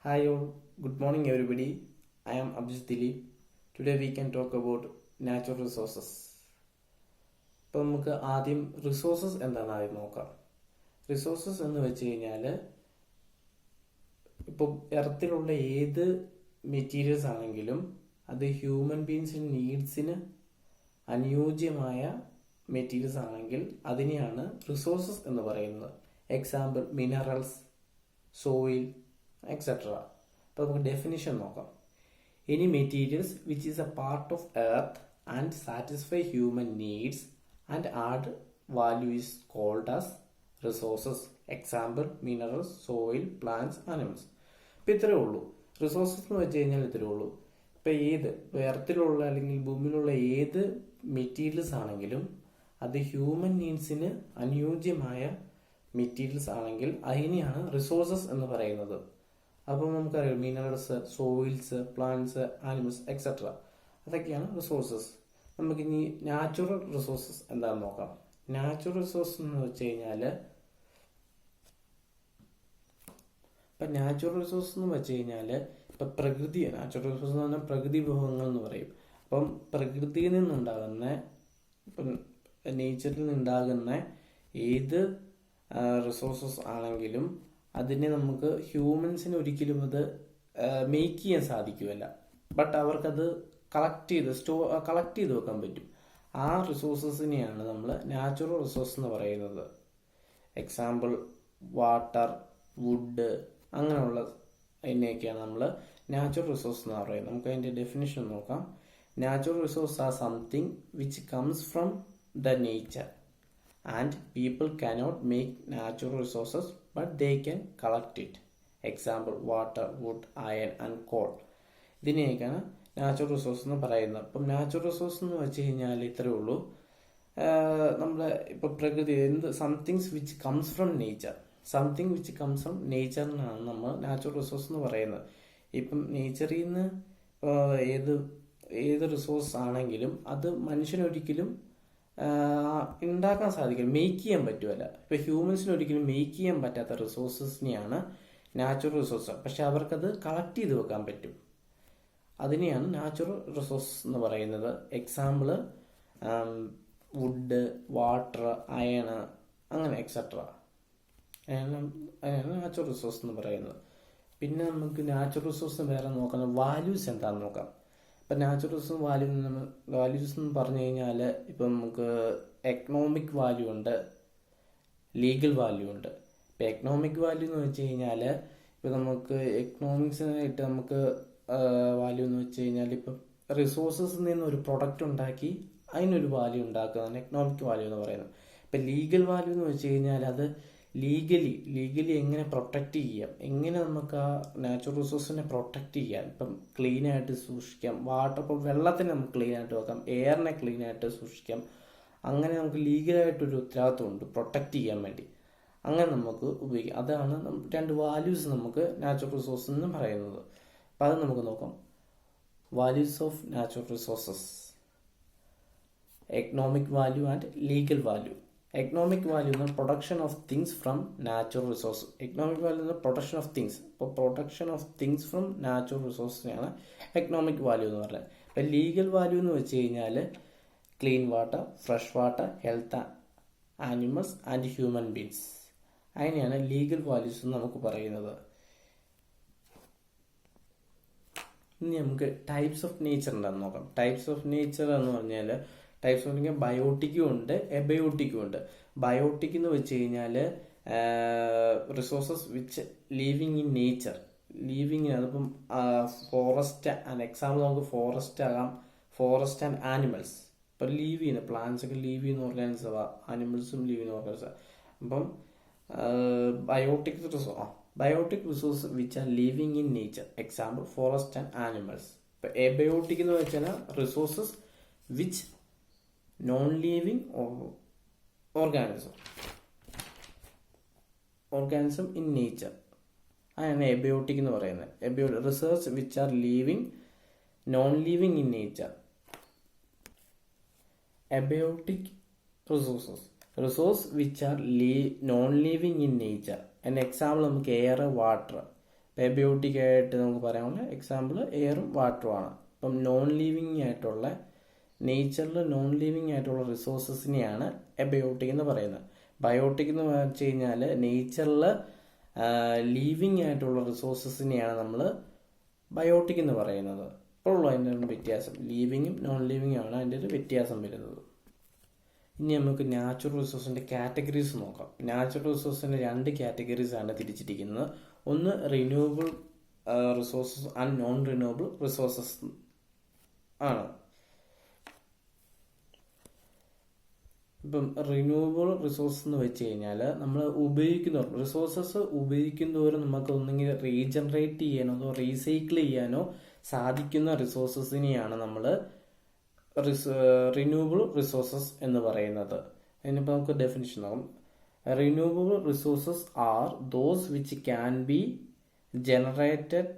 Hi all, good morning everybody. I am Abhijit Dilip. Today we can talk about natural resources. ഇപ്പോൾ നമുക്ക് ആദ്യം resources എന്താണെന്ന് ആദ്യം നോക്കാം. റിസോഴ്സസ് എന്ന് വെച്ച് കഴിഞ്ഞാൽ ഇപ്പോൾ എർത്തിലുള്ള ഏത് മെറ്റീരിയൽസ് ആണെങ്കിലും അത് ഹ്യൂമൻ ബീങ്സിന് നീഡ്സിന് അനുയോജ്യമായ മെറ്റീരിയൽസ് ആണെങ്കിൽ അതിനെയാണ് റിസോഴ്സസ് എന്ന് പറയുന്നത്. Example minerals, soil, etcetera. അപ്പോൾ നമുക്ക് ഡെഫിനിഷൻ നോക്കാം. Any materials which is a part of earth and satisfy human needs and add value is called as resources. Example minerals, soil, plants, animals. ഇപ്പം ഇത്രയേ ഉള്ളൂ. റിസോഴ്സസ് എന്ന് വെച്ച് കഴിഞ്ഞാൽ ഇത്രയേ ഉള്ളൂ. ഇപ്പം എർത്തിലുള്ള അല്ലെങ്കിൽ ഭൂമിയിലുള്ള ഏത് മെറ്റീരിയൽസ് ആണെങ്കിലും അത് ഹ്യൂമൻ നീഡ്സിന് അനുയോജ്യമായ മെറ്റീരിയൽസ് ആണെങ്കിൽ അതിനെയാണ് റിസോഴ്സസ് എന്ന് പറയുന്നത്. അപ്പോൾ നമുക്കറിയാം minerals, soils, plants, animals, etcetera അതൊക്കെയാണ് റിസോഴ്സസ്. നമുക്കിനി നാച്ചുറൽ റിസോഴ്സസ് എന്താണെന്ന് നോക്കാം. നാച്ചുറൽ റിസോഴ്സ് എന്ന് വെച്ച് കഴിഞ്ഞാൽ ഇപ്പം നാച്ചുറൽ റിസോഴ്സ് എന്ന് വെച്ച് കഴിഞ്ഞാൽ ഇപ്പം പ്രകൃതി, നാച്ചുറൽ റിസോഴ്സ് എന്ന് പറഞ്ഞാൽ പ്രകൃതി വിഭവങ്ങൾ എന്ന് പറയും. അപ്പം പ്രകൃതിയിൽ നിന്നുണ്ടാകുന്ന, ഇപ്പം നേച്ചറിൽ നിന്നുണ്ടാകുന്ന ഏത് റിസോഴ്സസ് ആണെങ്കിലും അതിനെ നമുക്ക് ഹ്യൂമൻസിന് ഒരിക്കലും അത് മേക്ക് ചെയ്യാൻ സാധിക്കുമല്ല. ബട്ട് അവർക്കത് കളക്ട് ചെയ്ത് വെക്കാൻ പറ്റും. ആ റിസോഴ്സസിനെയാണ് നമ്മൾ നാച്ചുറൽ റിസോഴ്സ് എന്ന് പറയുന്നത്. എക്സാമ്പിൾ വാട്ടർ, വുഡ്, അങ്ങനെയുള്ള അതിനെയൊക്കെയാണ് നമ്മൾ നാച്ചുറൽ റിസോഴ്സ് എന്ന് പറയുന്നത്. നമുക്ക് അതിൻ്റെ ഡെഫിനിഷൻ നോക്കാം. Natural resource are something which comes from the nature and people cannot make natural resources but they can collect it. Example water, wood, iron and coal. ഇതിനെയൊക്കെയാണ് natural resource എന്ന് പറയുന്നത്. അപ്പം natural resource എന്ന് വെച്ച് കഴിഞ്ഞാൽ ഇത്രയേ ഉള്ളൂ. നമ്മുടെ ഇപ്പോൾ പ്രകൃതി somethings which comes from nature, something which comes from നേച്ചറിനാണ് നമ്മൾ നാച്ചുറൽ റിസോഴ്സ് എന്ന് പറയുന്നത്. ഇപ്പം നേച്ചറിൽ നിന്ന് ഏത് റിസോഴ്സ് ആണെങ്കിലും അത് മനുഷ്യനൊരിക്കലും ഉണ്ടാക്കാൻ സാധിക്കില്ല, മേക്ക് ചെയ്യാൻ പറ്റുമല്ല. ഇപ്പൊ ഹ്യൂമൻസിന് ഒരിക്കലും മേക്ക് ചെയ്യാൻ പറ്റാത്ത റിസോഴ്സസിനെയാണ് നാച്ചുറൽ റിസോഴ്സ്. പക്ഷെ അവർക്കത് കളക്ട് ചെയ്ത് വെക്കാൻ പറ്റും. അതിനെയാണ് നാച്ചുറൽ റിസോഴ്സ് എന്ന് പറയുന്നത്. എക്സാമ്പിള് വുഡ്, വാട്ടർ, അയൺ, അങ്ങനെ എക്സെട്ര. അതിനാണ് നാച്ചുറൽ റിസോഴ്സ് എന്ന് പറയുന്നത്. പിന്നെ നമുക്ക് നാച്ചുറൽ റിസോഴ്സ് വേറെ നോക്കാം. വാല്യൂസ് എന്താണെന്ന് നോക്കാം. ഇപ്പം നാച്ചുറൽ റിസോഴ്സ് വാല്യൂസ് എന്ന് പറഞ്ഞു കഴിഞ്ഞാൽ ഇപ്പം നമുക്ക് എക്കണോമിക് വാല്യൂ ഉണ്ട്, ലീഗൽ വാല്യൂ ഉണ്ട്. ഇപ്പം എക്കണോമിക് വാല്യൂ എന്ന് വെച്ച് കഴിഞ്ഞാൽ ഇപ്പം നമുക്ക് എക്കണോമിക്സിനായിട്ട് നമുക്ക് വാല്യൂ എന്ന് വെച്ച് കഴിഞ്ഞാൽ ഇപ്പം റിസോഴ്സസിൽ നിന്ന് ഒരു പ്രൊഡക്റ്റ് ഉണ്ടാക്കി അതിനൊരു വാല്യൂ ഉണ്ടാക്കുന്നതാണ് എക്കണോമിക് വാല്യൂ എന്ന് പറയുന്നത്. ഇപ്പം ലീഗൽ വാല്യൂ എന്ന് വെച്ച് കഴിഞ്ഞാൽ അത് ലീഗലി എങ്ങനെ പ്രൊട്ടക്റ്റ് ചെയ്യാം, എങ്ങനെ നമുക്ക് ആ നാച്ചുറൽ റിസോഴ്സിനെ പ്രൊട്ടക്റ്റ് ചെയ്യാം. ഇപ്പം ക്ലീൻ ആയിട്ട് സൂക്ഷിക്കാം. വാട്ടർ, ഇപ്പം വെള്ളത്തിനെ നമുക്ക് ക്ലീൻ ആയിട്ട് വെക്കാം, എയറിനെ ക്ലീൻ ആയിട്ട് സൂക്ഷിക്കാം. അങ്ങനെ നമുക്ക് ലീഗലായിട്ടൊരു ഉത്തരവാദിത്വമുണ്ട് പ്രൊട്ടക്റ്റ് ചെയ്യാൻ വേണ്ടി. അങ്ങനെ നമുക്ക് ഉപയോഗിക്കാം. അതാണ് രണ്ട് വാല്യൂസ് നമുക്ക് നാച്ചുറൽ റിസോഴ്സ് എന്ന് പറയുന്നത്. അപ്പം അത് നമുക്ക് നോക്കാം. Values of natural resources: economic value and legal value. Economic value എന്ന് production of things from natural resource. Economic value എന്ന് പ്രൊഡക്ഷൻ ഓഫ് തിങ്സ്. ഇപ്പോൾ production of things from natural റിസോഴ്സിനെയാണ് എക്കണോമിക് വാല്യൂ എന്ന് പറയുന്നത്. ഇപ്പം ലീഗൽ വാല്യൂ എന്ന് വെച്ച് കഴിഞ്ഞാൽ clean water, fresh water, health, animals and human beings. അതിനെയാണ് ലീഗൽ വാല്യൂസ് എന്ന് നമുക്ക് പറയുന്നത്. ഇനി നമുക്ക് ടൈപ്സ് ഓഫ് നേച്ചർ എന്താണെന്ന് നോക്കാം. ടൈപ്സ് ഓഫ് നേച്ചർ എന്ന് പറഞ്ഞാൽ ടൈപ്സ് ഓഫ് ബയോട്ടിക്കും ഉണ്ട്, എബയോട്ടിക്കും ഉണ്ട്. ബയോട്ടിക് എന്ന് വെച്ച് കഴിഞ്ഞാൽ resources which living in nature. അതിപ്പം ഫോറസ്റ്റ് ആൻഡ് എക്സാമ്പിൾ നമുക്ക് ഫോറസ്റ്റ് ആകാം, ഫോറസ്റ്റ് ആൻഡ് ആനിമൽസ്. ഇപ്പം ലീവ് ചെയ്യുന്ന പ്ലാന്റ്സ് ഒക്കെ ലീവ് ചെയ്യുന്ന ഓർഗാനിസമാണ്, ആനിമൽസും ലീവ് ചെയ്യുന്ന ഓർഗാനിസമാണ്. അപ്പം biotic resource which are living in nature. Example forest and animals. ഇപ്പം എബയോട്ടിക് എന്ന് വെച്ചാൽ resources which non living organism in nature. അതാണ് എബയോട്ടിക് എന്ന് പറയുന്നത്. Resource which are non living in nature. Abiotic resource which are non living in nature. Example നമുക്ക് air, water. Abiotic ആയിട്ട് നമുക്ക് പറയാനുള്ള എക്സാമ്പിൾ എയറും വാട്ടറുമാണ്. ഇപ്പം നോൺ ലിവിങ് ആയിട്ടുള്ള നേച്ചറിൽ നോൺ ലിവിങ് ആയിട്ടുള്ള റിസോഴ്സസിനെയാണ് എബയോട്ടിക് എന്ന് പറയുന്നത്. ബയോട്ടിക് എന്ന് വെച്ച് കഴിഞ്ഞാൽ നേച്ചറിൽ ലിവിങ് ആയിട്ടുള്ള റിസോഴ്സസിനെയാണ് നമ്മൾ ബയോട്ടിക് എന്ന് പറയുന്നത്. ഇപ്പോഴുള്ള അതിൻ്റെ ഒരു വ്യത്യാസം, ലിവിങ്ങും നോൺ ലിവിങ്ങും ആണ് അതിൻ്റെ ഒരു വ്യത്യാസം വരുന്നത്. ഇനി നമുക്ക് നാച്ചുറൽ റിസോഴ്സിൻ്റെ കാറ്റഗറീസ് നോക്കാം. നാച്ചുറൽ റിസോഴ്സിൻ്റെ 2 കാറ്റഗറീസ് ആണ് തിരിച്ചിരിക്കുന്നത്. ഒന്ന് renewable resources and non renewable resources ആണ്. ഇപ്പം റിന്യൂവബിൾ റിസോഴ്സ് എന്ന് വെച്ച് കഴിഞ്ഞാൽ നമ്മൾ ഉപയോഗിക്കുന്ന റിസോഴ്സസ് ഉപയോഗിക്കുന്നതോറും നമുക്ക് ഒന്നെങ്കിൽ റീജനറേറ്റ് ചെയ്യാനോ അതോ റീസൈക്കിൾ ചെയ്യാനോ സാധിക്കുന്ന റിസോഴ്സസിനെയാണ് നമ്മൾ റിന്യൂവബിൾ റിസോഴ്സസ് എന്ന് പറയുന്നത്. അതിനിപ്പോൾ നമുക്ക് ഡെഫിനിഷൻ നോക്കാം. Renewable resources are those which can be generated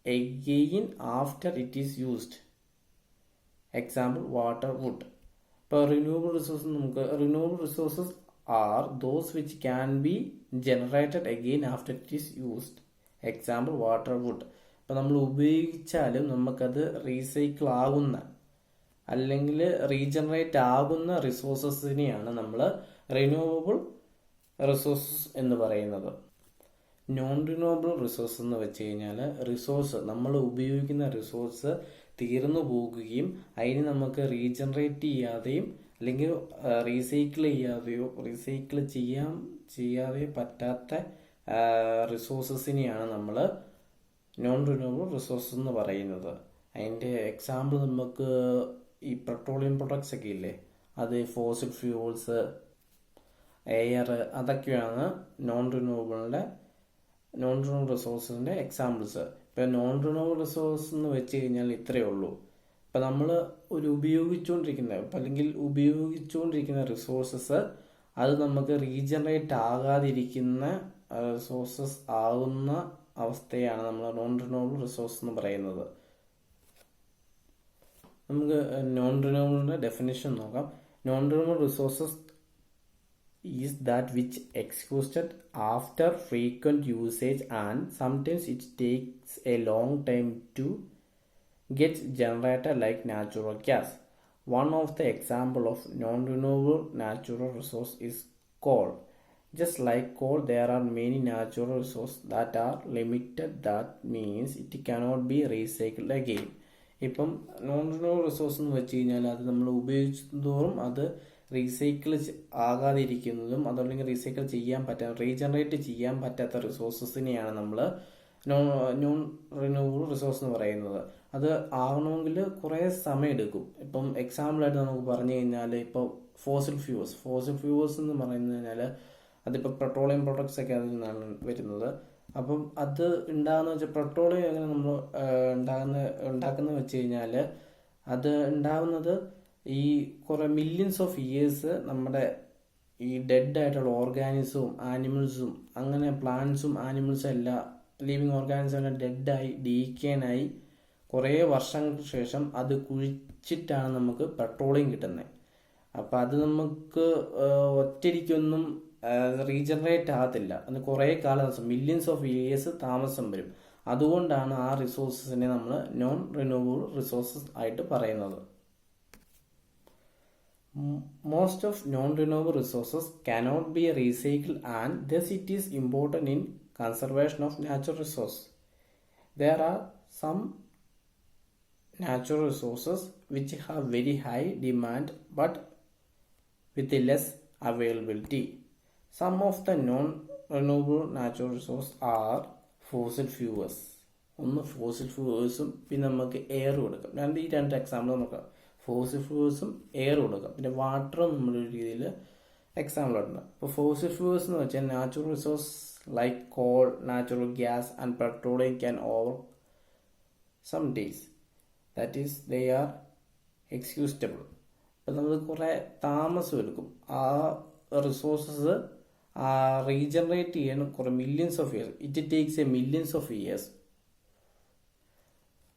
again after it is used. Example water, wood. ഇപ്പോൾ renewable resources are those which can be generated again after it is used. Example water, wood. ഇപ്പോൾ നമ്മൾ ഉപയോഗിച്ചാലും നമുക്കത് recycle ആകുന്ന അല്ലെങ്കിൽ regenerate ആകുന്ന റിസോഴ്സസിനെയാണ് നമ്മൾ renewable resources എന്ന് പറയുന്നത്. നോൺ റിന്യൂവബിൾ റിസോഴ്സ് എന്ന് വെച്ച് കഴിഞ്ഞാൽ റിസോഴ്സ് നമ്മൾ ഉപയോഗിക്കുന്ന റിസോഴ്സ് തീർന്നു പോകുകയും അതിന് നമുക്ക് റീജനറേറ്റ് ചെയ്യാതെയും അല്ലെങ്കിൽ റീസൈക്കിൾ ചെയ്യാതെയോ പറ്റാത്ത റിസോഴ്സസിനെയാണ് നമ്മൾ നോൺ റിന്യൂവബിൾ റിസോഴ്സ് എന്ന് പറയുന്നത്. അതിൻ്റെ എക്സാമ്പിൾ നമുക്ക് ഈ പെട്രോളിയം പ്രൊഡക്ട്സ് ഒക്കെ ഇല്ലേ, അത് ഫോസിൽ ഫ്യൂൾസ്, എയർ, അതൊക്കെയാണ് നോൺ റിന്യൂവബിൾ റിസോഴ്സിൻ്റെ എക്സാമ്പിൾസ്. ഇപ്പം നോൺ റിന്യൂവബിൾ റിസോഴ്സ് എന്ന് വെച്ച് കഴിഞ്ഞാൽ ഇത്രയേ ഉള്ളൂ. ഇപ്പം നമ്മൾ ഉപയോഗിച്ചുകൊണ്ടിരിക്കുന്ന റിസോഴ്സസ് അത് നമുക്ക് റീജനറേറ്റ് ആകാതിരിക്കുന്ന റിസോഴ്സസ് ആകുന്ന അവസ്ഥയാണ് നമ്മൾ നോൺ റിന്യൂവബിൾ റിസോഴ്സ് എന്ന് പറയുന്നത്. നമുക്ക് നോൺ റിന്യൂവബിളിൻ്റെ ഡെഫിനിഷൻ നോക്കാം. Non renewable resources is that which exhausted after frequent usage and sometimes it takes a long time to get generated, like natural gas. One of the example of non-renewable natural resource is coal. Just like coal, there are many natural resources that are limited. That means it cannot be recycled again. ഇപ്പം non renewable resource എന്ന് വെച്ച് കഴിഞ്ഞാൽ അത് നമ്മൾ ഉപയോഗിച്ചതോറും അത് recycle ആകാതിരിക്കുന്നതും അതല്ലെങ്കിൽ regenerate ചെയ്യാൻ പറ്റാത്ത റിസോഴ്സസിനെയാണ് നമ്മൾ നോൺ റിന്യൂവബിൾ റിസോഴ്സ് എന്ന് പറയുന്നത്. അത് ആകണമെങ്കിൽ കുറേ സമയം എടുക്കും. ഇപ്പം എക്സാമ്പിളായിട്ട് നമുക്ക് പറഞ്ഞു കഴിഞ്ഞാൽ ഇപ്പോൾ ഫോസിൽ ഫ്യൂൾസ് എന്ന് പറഞ്ഞു കഴിഞ്ഞാൽ അതിപ്പോൾ പെട്രോളിയം പ്രൊഡക്ട്സ് ഒക്കെ അതിൽ നിന്നാണ് വരുന്നത്. അപ്പം അത് ഉണ്ടാകുന്ന വെച്ചാൽ പെട്രോളിയം എങ്ങനെ നമ്മൾ ഉണ്ടാക്കുന്ന വെച്ച് കഴിഞ്ഞാൽ അത് ഉണ്ടാകുന്നത് ഈ കുറേ മില്യൺസ് ഓഫ് ഇയേഴ്സ് നമ്മുടെ ഈ ഡെഡ് ആയിട്ടുള്ള ഓർഗാനിസവും ആനിമൽസും അങ്ങനെ പ്ലാന്റ്സും ആനിമൽസും എല്ലാം ലിവിങ് ഓർഗാനിസം എല്ലാം ഡെഡായി ഡീക്കേനായി കുറേ വർഷങ്ങൾക്ക് ശേഷം അത് കുഴിച്ചിട്ടാണ് നമുക്ക് പെട്രോളിയം കിട്ടുന്നത്. അപ്പം അത് നമുക്ക് ഒറ്റയ്ക്കൊന്നും റീജനറേറ്റ് ആകത്തില്ല. അത് കുറേ കാലം മില്യൺസ് ഓഫ് ഇയേഴ്സ് താമസം വരും. അതുകൊണ്ടാണ് ആ റിസോഴ്സസിനെ നമ്മൾ നോൺ റിന്യൂവബിൾ റിസോഴ്സസ് ആയിട്ട് പറയുന്നത്. Most of non-renewable resources cannot be recycled and thus it is important in conservation of natural resources. There are some natural resources which have very high demand but with less availability. Some of the non-renewable natural resources are fossil fuels. ഒന്ന് fossil ഫ്യൂവൽസും പിന്നെ നമുക്ക് air കൊടുക്കാം. ഈ രണ്ട് example നോക്കാം. Fossil ഫ്യൂവൽസും air കൊടുക്കാം. പിന്നെ വാട്ടറും നമ്മളൊരു രീതിയിൽ എക്സാമ്പിൾ ഉണ്ട്. ഇപ്പോൾ ഫോസിൽ ഫ്യൂവൽസ് എന്ന് വെച്ചാൽ natural resource like coal, natural gas and petroleum can over some days. That is they are exhaustible. അപ്പം നമ്മൾ കുറേ താമസം എടുക്കും ആ റിസോഴ്സസ് റീജനറേറ്റ് ചെയ്യാൻ കുറേ millions of years. It takes A millions of years.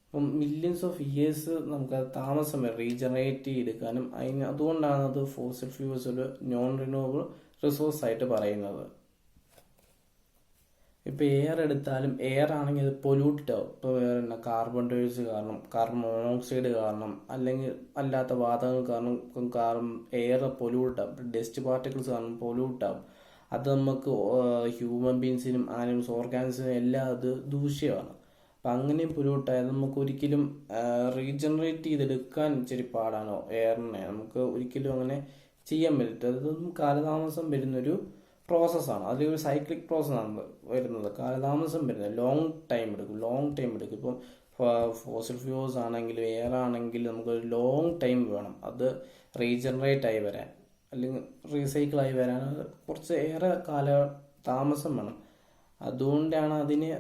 അപ്പം മില്യൺസ് ഓഫ് ഇയേഴ്സ് നമുക്കത് താമസം വരും റീജനറേറ്റ് ചെയ്തെടുക്കാനും. അതുകൊണ്ടാണ് അത് ഫോസിൽ ഫ്യൂവൽസ് ഒരു നോൺ റിന്യൂവബിൾ റിസോഴ്സ് ആയിട്ട് പറയുന്നത്. ഇപ്പോൾ എയർ എടുത്താലും എയർ ആണെങ്കിൽ അത് പൊല്യൂട്ടഡ് ആവും. ഇപ്പോൾ കാർബൺ ഡയോക്സൈഡ് കാരണം, കാർബൺ മോണോക്സൈഡ് കാരണം, അല്ലെങ്കിൽ അല്ലാത്ത വാതകങ്ങൾ കാരണം എയർ പൊല്യൂട്ട് ആവും. ഡസ്റ്റ് പാർട്ടിക്കിൾസ് കാരണം പൊല്യൂട്ട് ആവും. അത് നമുക്ക് ഹ്യൂമൻ ബീങ്സിനും ആനിമൽസ് ഓർഗാനിസിനും എല്ലാം അത് ദൂഷ്യമാണ്. അപ്പം അങ്ങനെയും പൊല്യൂട്ടായത് നമുക്ക് ഒരിക്കലും റീജനറേറ്റ് ചെയ്തെടുക്കാൻ ഇച്ചിരി പാടാണോ എയറിനെ. നമുക്ക് ഒരിക്കലും അങ്ങനെ ചെയ്യാൻ പറ്റില്ല. അതൊന്നും കാലതാമസം വരുന്നൊരു പ്രോസസ്സാണ്. അതിലൊരു സൈക്ലിക് പ്രോസസ്സാണ് വരുന്നത്. കാലതാമസം വരുന്നത് ലോങ് ടൈം എടുക്കും. ഇപ്പം ഫോസിൽ ഫ്യൂൽസ് ആണെങ്കിലും എയർ ആണെങ്കിലും നമുക്കൊരു ലോങ് ടൈം വേണം അത് റീജനറേറ്റ് ആയി വരാൻ, അല്ലെങ്കിൽ റീസൈക്കിൾ ആയി വരാൻ കുറച്ച് ഏറെ താമസം വേണം. അതുകൊണ്ടാണ് അതിന്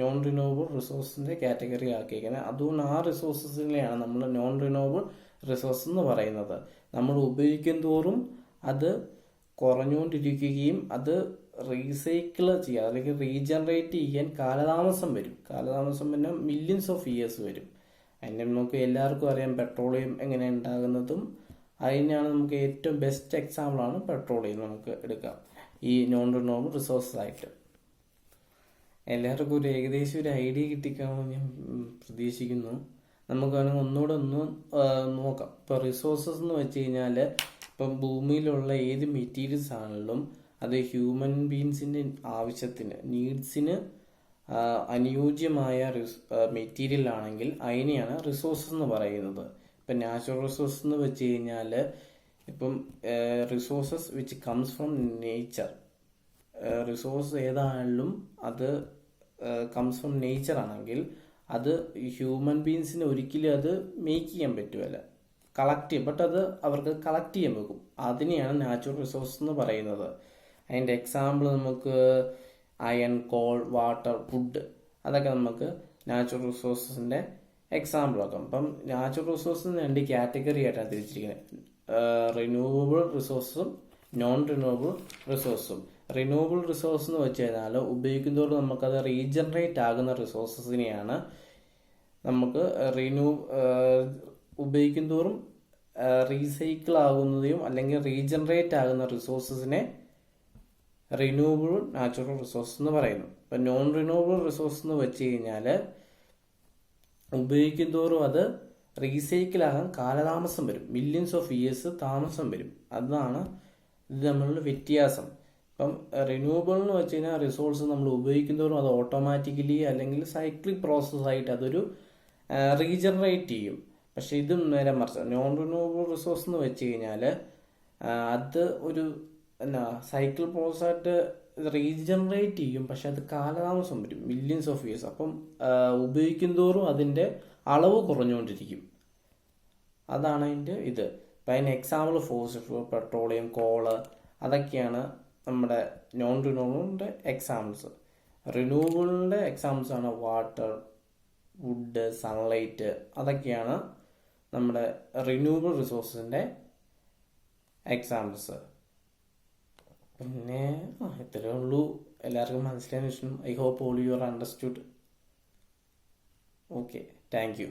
നോൺ റിന്യൂവബിൾ റിസോഴ്സിന്റെ കാറ്റഗറി ആക്കിയിരിക്കുന്നത്. അതുകൊണ്ട് ആ റിസോഴ്സസിനെയാണ് നമ്മൾ നോൺ റിന്യൂവബിൾ റിസോഴ്സ് എന്ന് പറയുന്നത്. നമ്മൾ ഉപയോഗിക്കും തോറും അത് കുറഞ്ഞുകൊണ്ടിരിക്കുകയും അത് റീസൈക്കിൾ ചെയ്യുക അല്ലെങ്കിൽ റീജനറേറ്റ് ചെയ്യാൻ കാലതാമസം വരും. പിന്നെ മില്യൺസ് ഓഫ് ഇയേഴ്സ് വരും. അതിന് നമുക്ക് എല്ലാവർക്കും അറിയാം പെട്രോളിയം എങ്ങനെ ഉണ്ടാകുന്നതും. അതിനാണ് നമുക്ക് ഏറ്റവും ബെസ്റ്റ് എക്സാമ്പിളാണ് പെട്രോളിയം നമുക്ക് എടുക്കാം ഈ നോൺ റിന്യൂവബിൾ റിസോഴ്സസ് ആയിട്ട്. എല്ലാവർക്കും ഒരു ഏകദേശം ഒരു ഐഡിയ കിട്ടിക്കാണെന്ന് ഞാൻ പ്രതീക്ഷിക്കുന്നു. നമുക്ക് വേണമെങ്കിൽ ഒന്നുകൂടെ നോക്കാം. ഇപ്പോൾ റിസോഴ്സസ് എന്ന് വെച്ച് കഴിഞ്ഞാൽ ഇപ്പം ഭൂമിയിലുള്ള ഏത് മെറ്റീരിയൽസ് ആണെങ്കിലും അത് ഹ്യൂമൻ ബീങ്സിൻ്റെ ആവശ്യത്തിന് നീഡ്സിന് അനുയോജ്യമായ മെറ്റീരിയൽ ആണെങ്കിൽ അതിനെയാണ് റിസോഴ്സസ് എന്ന് പറയുന്നത്. ഇപ്പം നാച്ചുറൽ റിസോഴ്സസ് എന്ന് വെച്ച് കഴിഞ്ഞാൽ ഇപ്പം resources which comes from nature. Resource ഏതാണെങ്കിലും അത് കംസ് ഫ്രം നേച്ചർ ആണെങ്കിൽ അത് ഹ്യൂമൻ ബീങ്സിന് ഒരിക്കലും അത് മേക്ക് ചെയ്യാൻ പറ്റുമല്ല, കളക്ട് ചെയ്യും. ബട്ട് അത് അവർക്ക് കളക്ട് ചെയ്യാൻ വെക്കും. അതിനെയാണ് നാച്ചുറൽ റിസോഴ്സ് എന്ന് പറയുന്നത്. അതിൻ്റെ എക്സാമ്പിൾ നമുക്ക് അയൺ, കോൾ, വാട്ടർ, ഫുഡ്, അതൊക്കെ നമുക്ക് നാച്ചുറൽ റിസോഴ്സസിൻ്റെ എക്സാമ്പിൾ ആക്കാം. അപ്പം നാച്ചുറൽ റിസോഴ്സസ് 2 കാറ്റഗറി ആയിട്ടാണ് തിരിച്ചിരിക്കുന്നത്. റിന്യൂവബിൾ റിസോഴ്സും നോൺ റിന്യൂവബിൾ റിസോഴ്സും. റിന്യൂവബിൾ റിസോഴ്സ് എന്ന് വെച്ച് കഴിഞ്ഞാൽ ഉപയോഗിക്കുന്നതോടെ നമുക്കത് റീജനറേറ്റ് ആകുന്ന റിസോഴ്സസിനെയാണ് നമുക്ക് ഉപയോഗിക്കുന്നതോറും റീസൈക്കിൾ ആകുന്നതും അല്ലെങ്കിൽ റീജനറേറ്റ് ആകുന്ന റിസോഴ്സസിനെ റിന്യൂവബിൾ നാച്ചുറൽ റിസോഴ്സ് എന്ന് പറയുന്നു. ഇപ്പം നോൺ റിന്യൂവബിൾ റിസോഴ്സ് എന്ന് വെച്ച് കഴിഞ്ഞാൽ ഉപയോഗിക്കുന്നതോറും അത് റീസൈക്കിൾ ആകാൻ കാലതാമസം വരും, മില്യൺസ് ഓഫ് ഇയേഴ്സ് താമസം വരും. അതാണ് ഇത് തമ്മിലുള്ള വ്യത്യാസം. ഇപ്പം റിന്യൂവബിൾ എന്ന് വെച്ച് കഴിഞ്ഞാൽ റിസോഴ്സ് നമ്മൾ ഉപയോഗിക്കുന്നതോറും അത് ഓട്ടോമാറ്റിക്കലി അല്ലെങ്കിൽ സൈക്ലിക് പ്രോസസ്സായിട്ട് അതൊരു റീജനറേറ്റ് ചെയ്യും. പക്ഷെ ഇതും നേരെ മറിച്ച് നോൺ റിന്യൂവബിൾ റിസോഴ്സ് എന്ന് വെച്ച് കഴിഞ്ഞാൽ അത് ഒരു സൈക്കിൾ പ്രോസസ്സായിട്ട് റീജനറേറ്റ് ചെയ്യും. പക്ഷെ അത് കാലതാമസം വരും, മില്യൺസ് ഓഫ് ഇയേഴ്സ്. അപ്പം ഉപയോഗിക്കുന്തോറും അതിൻ്റെ അളവ് കുറഞ്ഞുകൊണ്ടിരിക്കും. അതാണ് അതിൻ്റെ ഇത്. ഇപ്പം അതിന് example fossil fuel, petroleum, call, അതൊക്കെയാണ് നമ്മുടെ നോൺ റിന്യൂവബിളിൻ്റെ എക്സാമ്പിൾസ്. റിന്യൂവബിളിൻ്റെ എക്സാമ്പിൾസ് ആണ് വാട്ടർ, വുഡ്, സൺലൈറ്റ്, അതൊക്കെയാണ് നമ്മുടെ റിന്യൂവബിൾ റിസോഴ്സിൻ്റെ എക്സാമ്പിൾസ്. പിന്നെ ഇത്രയേ ഉള്ളൂ. എല്ലാവർക്കും മനസ്സിലായ ഇഷ്ടം. I hope all you are understood. Okay, thank U.